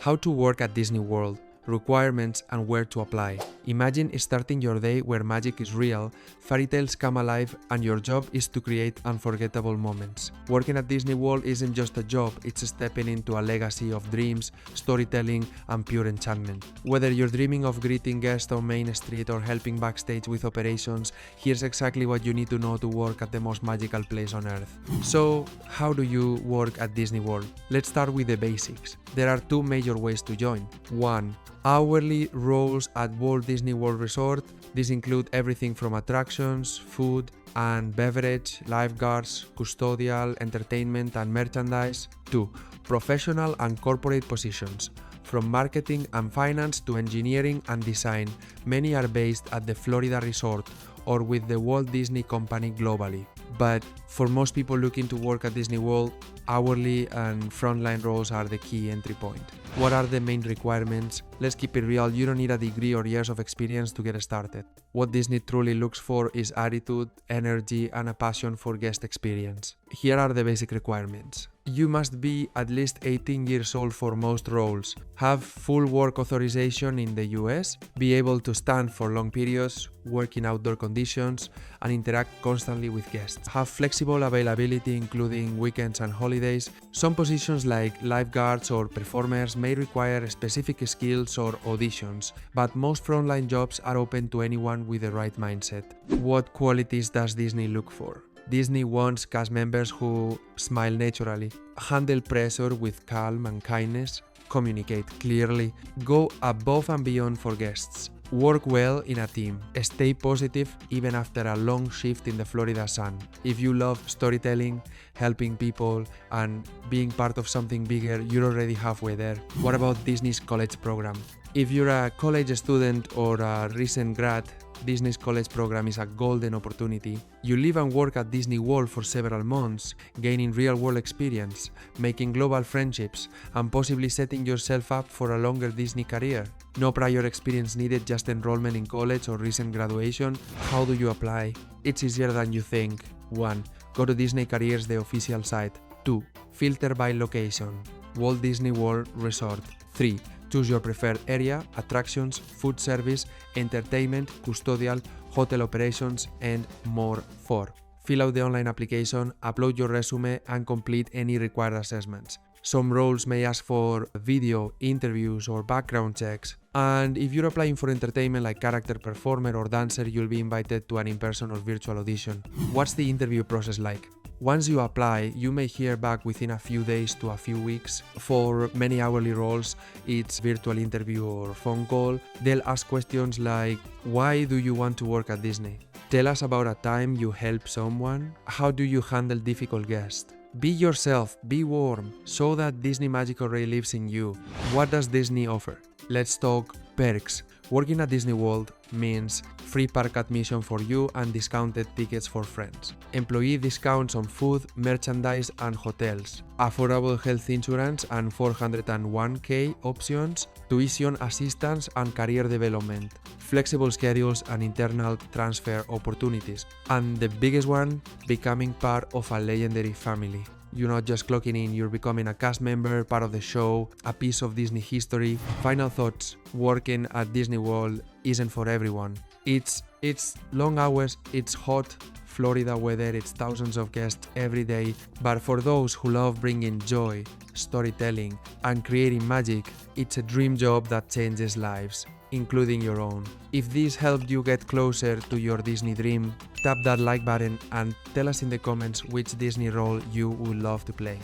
How to work at Disney World, requirements and where to apply. Imagine starting your day where magic is real, fairy tales come alive, and your job is to create unforgettable moments. Working at Disney World isn't just a job, it's stepping into a legacy of dreams, storytelling, and pure enchantment. Whether you're dreaming of greeting guests on Main Street or helping backstage with operations, here's exactly what you need to know to work at the most magical place on earth. So, how do you work at Disney World? Let's start with the basics. There are two major ways to join. 1. Hourly roles at Walt Disney World Resort. These include everything from attractions, food and beverage, lifeguards, custodial, entertainment and merchandise. 2. Professional and corporate positions. From marketing and finance to engineering and design, many are based at the Florida Resort or with the Walt Disney Company globally. But for most people looking to work at Disney World, hourly and frontline roles are the key entry point. What are the main requirements? Let's keep it real, you don't need a degree or years of experience to get started. What Disney truly looks for is attitude, energy, and a passion for guest experience. Here are the basic requirements. You must be at least 18 years old for most roles, have full work authorization in the US, be able to stand for long periods, work in outdoor conditions, and interact constantly with guests. Have flexible availability including weekends and holidays. Some positions like lifeguards or performers may require specific skills or auditions, but most frontline jobs are open to anyone with the right mindset. What qualities does Disney look for? Disney wants cast members who smile naturally, handle pressure with calm and kindness, communicate clearly, go above and beyond for guests, work well in a team, stay positive even after a long shift in the Florida sun. If you love storytelling, helping people, and being part of something bigger, you're already halfway there. What about Disney's college program? If you're a college student or a recent grad, Disney's college program is a golden opportunity. You live and work at Disney World for several months, gaining real-world experience, making global friendships, and possibly setting yourself up for a longer Disney career. No prior experience needed, just enrollment in college or recent graduation. How do you apply? It's easier than you think. 1. Go to Disney Careers, the official site. 2. Filter by location. Walt Disney World Resort. 3. Choose your preferred area, attractions, food service, entertainment, custodial, hotel operations, and more. 4. Fill out the online application, upload your resume, and complete any required assessments. Some roles may ask for video, interviews, or background checks. And if you're applying for entertainment like character performer or dancer, you'll be invited to an in-person or virtual audition. What's the interview process like? Once you apply, you may hear back within a few days to a few weeks. For many hourly roles, it's virtual interview or phone call. They'll ask questions like, why do you want to work at Disney? Tell us about a time you helped someone. How do you handle difficult guests? Be yourself, be warm, show that Disney magic already lives in you. What does Disney offer? Let's talk perks. Working at Disney World means free park admission for you and discounted tickets for friends. Employee discounts on food, merchandise, and hotels. Affordable health insurance and 401k options. Tuition assistance and career development. Flexible schedules and internal transfer opportunities. And the biggest one, becoming part of a legendary family. You're not just clocking in, you're becoming a cast member, part of the show, a piece of Disney history. Final thoughts, working at Disney World isn't for everyone. It's long hours, it's hot, Florida weather, it's thousands of guests every day. But for those who love bringing joy, storytelling, and creating magic, it's a dream job that changes lives, including your own. If this helped you get closer to your Disney dream, tap that like button and tell us in the comments which Disney role you would love to play.